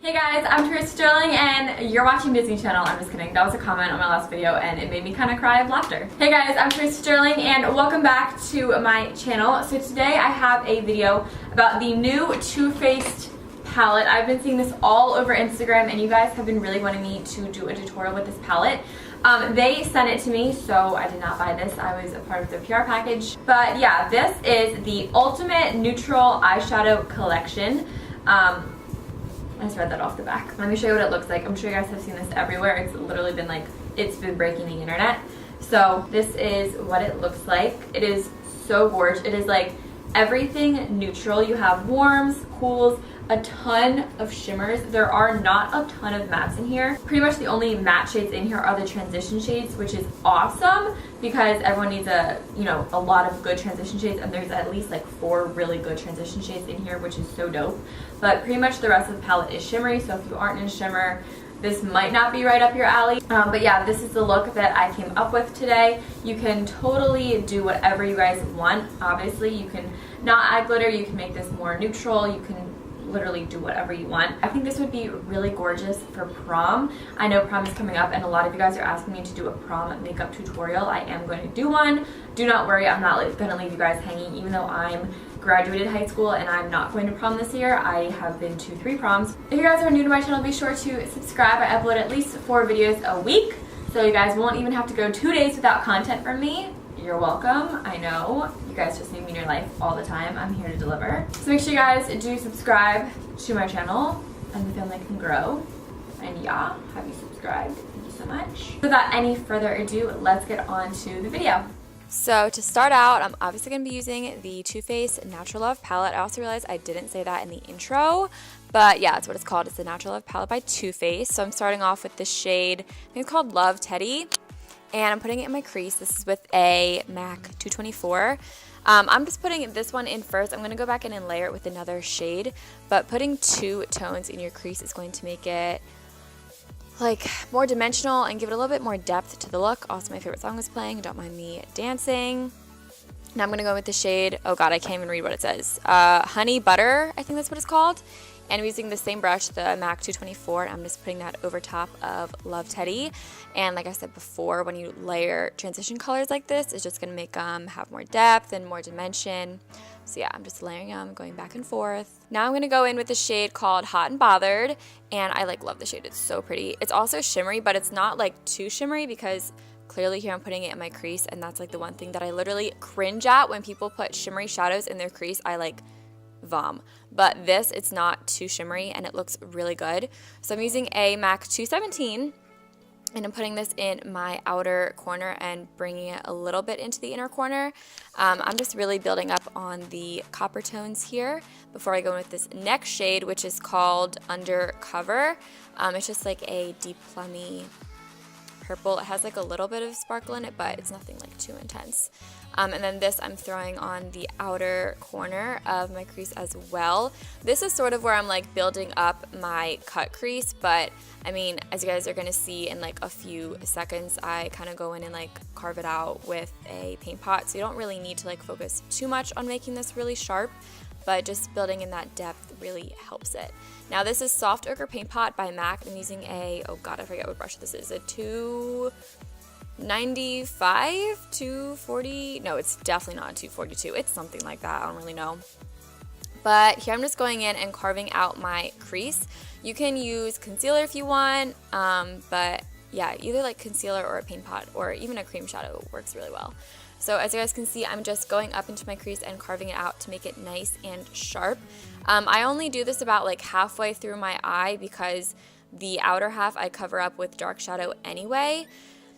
Hey guys, I'm Teresa Sterling and you're watching Disney Channel. I'm just kidding. That was a comment on my last video and it made me kind of cry of laughter. Hey guys, I'm Teresa Sterling and welcome back to my channel. So today I have a video about the new Too Faced palette. I've been seeing this all over Instagram and you guys have been really wanting me to do a tutorial with this palette. They sent it to me, so I did not buy this. I was a part of their PR package. But yeah, this is the Ultimate Neutral Eyeshadow Collection. I just read that off the back. Let me show you what it looks like. I'm sure you guys have seen this everywhere. It's literally been like, it's been breaking the internet. So this is what it looks like. It is so gorgeous. It is like everything neutral. You have warms, cools, a ton of shimmers. There are not a ton of mattes in here. Pretty much the only matte shades in here are the transition shades, which is awesome because everyone needs a lot of good transition shades, and there's at least like 4 really good transition shades in here, which is so dope. But pretty much the rest of the palette is shimmery, so if you aren't in shimmer, this might not be right up your alley. But yeah, this is the look that I came up with today. You can totally do whatever you guys want. Obviously, you can not add glitter, you can make this more neutral, you can literally do whatever you want. I think this would be really gorgeous for prom. I know prom is coming up and a lot of you guys are asking me to do a prom makeup tutorial. I am going to do one. Do not worry, I'm not going to leave you guys hanging, even though I'm graduated high school and I'm not going to prom this year. I have been to 3 proms. If you guys are new to my channel, be sure to subscribe. I upload at least 4 videos a week, so you guys won't even have to go 2 days without content from me. You're welcome. I know you guys just need me in your life all the time. I'm here to deliver. So make sure you guys do subscribe to my channel and the family can grow. And yeah, have you subscribed? Thank you so much. Without any further ado, let's get on to the video. So to start out, I'm obviously going to be using the Too Faced Natural Love palette. I also realized I didn't say that in the intro, but yeah, that's what it's called. It's the Natural Love palette by Too Faced. So I'm starting off with the shade, I think it's called Love Teddy. And I'm putting it in my crease. This is with a MAC 224. I'm just putting this one in first. I'm going to go back in and layer it with another shade. But putting 2 tones in your crease is going to make it like more dimensional and give it a little bit more depth to the look. Also, my favorite song is playing. Don't mind me dancing. Now I'm going to go with the shade, oh god, I can't even read what it says. Honey Butter, I think that's what it's called. And I'm using the same brush, the MAC 224. I'm just putting that over top of Love Teddy. And like I said before, when you layer transition colors like this, it's just going to make them have more depth and more dimension. So yeah, I'm just layering them, going back and forth. Now I'm going to go in with the shade called Hot and Bothered. And I love the shade. It's so pretty. It's also shimmery, but it's not like too shimmery because clearly here I'm putting it in my crease. And that's like the one thing that I literally cringe at when people put shimmery shadows in their crease. I like vom. But this, it's not too shimmery and it looks really good. So I'm using a MAC 217 and I'm putting this in my outer corner and bringing it a little bit into the inner corner. I'm just really building up on the copper tones here before I go in with this next shade, which is called Undercover. It's just like a deep plummy purple. It has like a little bit of sparkle in it, but it's nothing like too intense. And then this I'm throwing on the outer corner of my crease as well. This is sort of where I'm like building up my cut crease, but I mean, as you guys are gonna see in like a few seconds, I kind of go in and like carve it out with a paint pot. So you don't really need to like focus too much on making this really sharp, but just building in that depth really helps it. Now this is Soft Ochre Paint Pot by MAC. I'm using a, oh god, I forget what brush this is, a 295, 240, no, it's definitely not a 242, it's something like that, I don't really know. But here I'm just going in and carving out my crease. You can use concealer if you want, but yeah, either like concealer or a paint pot or even a cream shadow works really well. So as you guys can see, I'm just going up into my crease and carving it out to make it nice and sharp. I only do this about like halfway through my eye because the outer half I cover up with dark shadow anyway.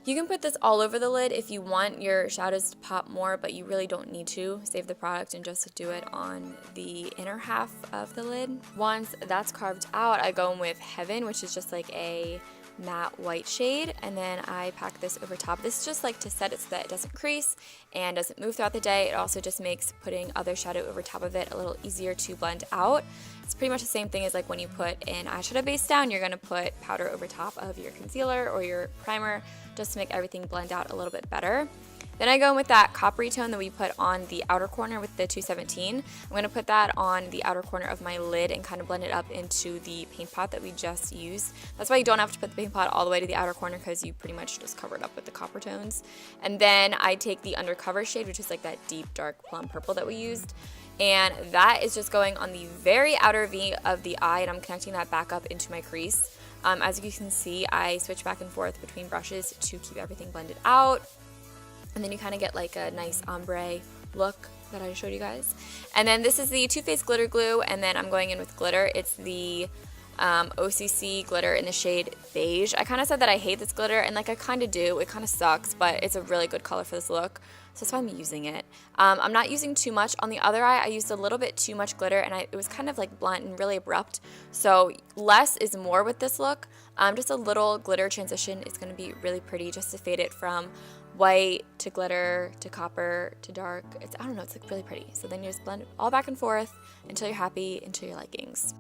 You can put this all over the lid if you want your shadows to pop more, but you really don't need to. Save the product and just do it on the inner half of the lid. Once that's carved out, I go in with Heaven, which is just like a matte white shade, and then I pack this over top. This is just like to set it so that it doesn't crease and doesn't move throughout the day. It also just makes putting other shadow over top of it a little easier to blend out. It's pretty much the same thing as like when you put an eyeshadow base down, you're going to put powder over top of your concealer or your primer just to make everything blend out a little bit better. Then I go in with that coppery tone that we put on the outer corner with the 217. I'm going to put that on the outer corner of my lid and kind of blend it up into the paint pot that we just used. That's why you don't have to put the paint pot all the way to the outer corner, because you pretty much just cover it up with the copper tones. And then I take the undercover shade, which is like that deep dark plum purple that we used, and that is just going on the very outer V of the eye, and I'm connecting that back up into my crease. As you can see, I switch back and forth between brushes to keep everything blended out. And then you kind of get like a nice ombre look that I showed you guys. And then this is the Too Faced glitter glue, and then I'm going in with glitter. It's the OCC glitter in the shade beige. I kind of said that I hate this glitter, and like I kind of do. It kind of sucks, but it's a really good color for this look, so that's why I'm using it. I'm not using too much. On the other eye, I used a little bit too much glitter, and it was kind of like blunt and really abrupt. So less is more with this look. Just a little glitter transition is going to be really pretty, just to fade it from white to glitter to copper to dark. I don't know, it's like really pretty. So then you just blend it all back and forth until you're happy, until your likings.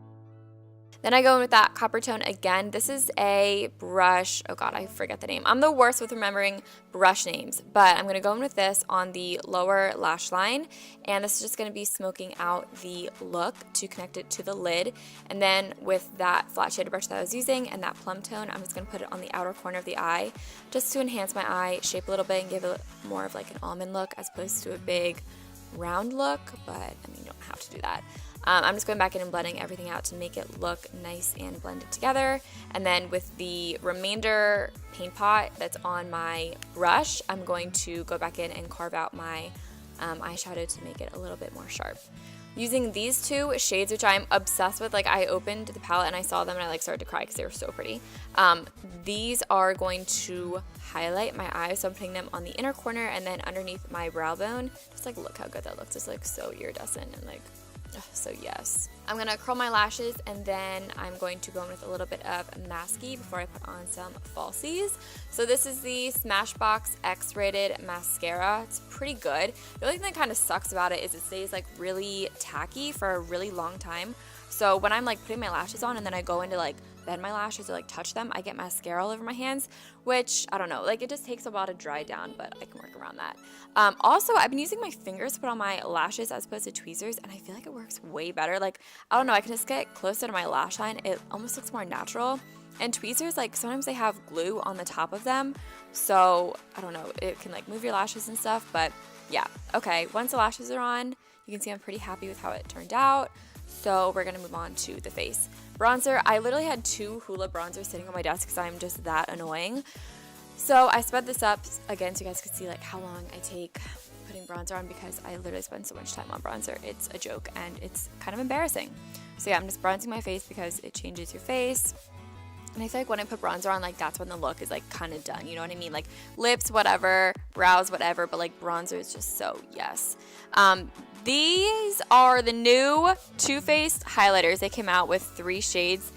Then I go in with that copper tone again. This is a brush. Oh God, I forget the name. I'm the worst with remembering brush names, but I'm going to go in with this on the lower lash line, and this is just going to be smoking out the look to connect it to the lid. And then with that flat shaded brush that I was using and that plum tone, I'm just going to put it on the outer corner of the eye just to enhance my eye shape a little bit and give it more of like an almond look as opposed to a big round look, but I mean, you don't have to do that. I'm just going back in and blending everything out to make it look nice and blended together. And then with the remainder paint pot that's on my brush, I'm going to go back in and carve out my eyeshadow to make it a little bit more sharp. Using these two shades, which I'm obsessed with, like I opened the palette and I saw them and I like started to cry because they were so pretty. These are going to highlight my eyes, so I'm putting them on the inner corner and then underneath my brow bone. Just like look how good that looks. It's like so iridescent and like, so yes. I'm going to curl my lashes, and then I'm going to go in with a little bit of masky before I put on some falsies. So this is the Smashbox X-rated mascara. It's pretty good. The only thing that kind of sucks about it is it stays like really tacky for a really long time. So when I'm like putting my lashes on and then I go into like bend my lashes or like touch them, I get mascara all over my hands, which I don't know, like it just takes a while to dry down, but I can work around that. Also, I've been using my fingers to put on my lashes as opposed to tweezers, and I feel like it works way better. Like, I don't know, I can just get closer to my lash line. It almost looks more natural. And tweezers, like sometimes they have glue on the top of them, so I don't know, it can like move your lashes and stuff, but yeah. Okay, once the lashes are on, you can see I'm pretty happy with how it turned out. So we're gonna move on to the face. Bronzer, I literally had 2 Hoola bronzers sitting on my desk because I'm just that annoying. So I sped this up again so you guys could see like how long I take putting bronzer on, because I literally spend so much time on bronzer. It's a joke and it's kind of embarrassing. So yeah, I'm just bronzing my face because it changes your face. And I feel like when I put bronzer on, like that's when the look is like kind of done, you know what I mean? Like lips, whatever, brows, whatever, but like bronzer is just so yes. These are the new Too Faced highlighters. They came out with 3 shades.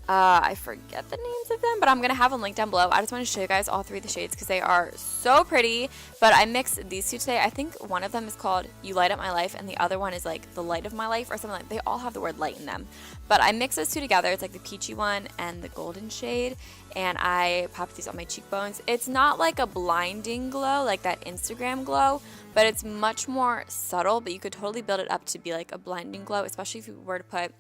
I forget the names of them, but I'm going to have them linked down below. I just want to show you guys all 3 of the shades because they are so pretty. But I mixed these 2 today. I think one of them is called You Light Up My Life, and the other one is like The Light of My Life or something like that. They all have the word light in them. But I mixed those 2 together. It's like the peachy one and the golden shade. And I popped these on my cheekbones. It's not like a blinding glow, like that Instagram glow, but it's much more subtle. But you could totally build it up to be like a blinding glow, especially if you were to put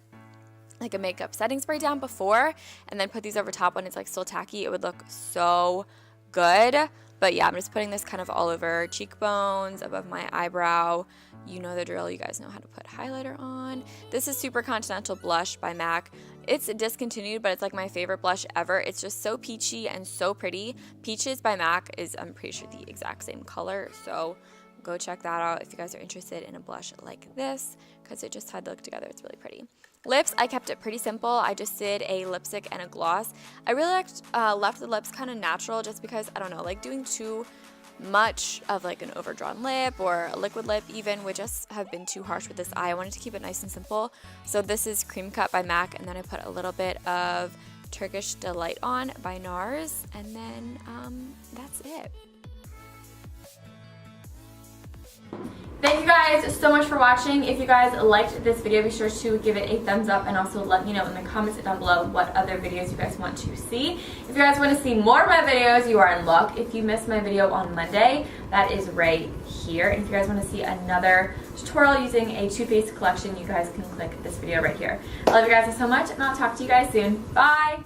like a makeup setting spray down before and then put these over top when it's like still tacky. It would look so good. But yeah, I'm just putting this kind of all over cheekbones, above my eyebrow. You know the drill. You guys know how to put highlighter on. This is Super Continental Blush by MAC. It's discontinued, but it's like my favorite blush ever. It's just so peachy and so pretty. Peaches by MAC is, I'm pretty sure, the exact same color. So go check that out if you guys are interested in a blush like this, because it just tied the look together. It's really pretty. Lips, I kept it pretty simple. I just did a lipstick and a gloss. I really left the lips kind of natural just because, I don't know, like doing too much of like an overdrawn lip or a liquid lip even would just have been too harsh with this eye. I wanted to keep it nice and simple. So this is Cream Cut by MAC, and then I put a little bit of Turkish Delight on by NARS, and then that's it. Thank you guys so much for watching. If you guys liked this video, be sure to give it a thumbs up and also let me know in the comments down below what other videos you guys want to see. If you guys want to see more of my videos, you are in luck. If you missed my video on Monday, that is right here. And if you guys want to see another tutorial using a toothpaste collection, you guys can click this video right here. I love you guys so much, and I'll talk to you guys soon. Bye!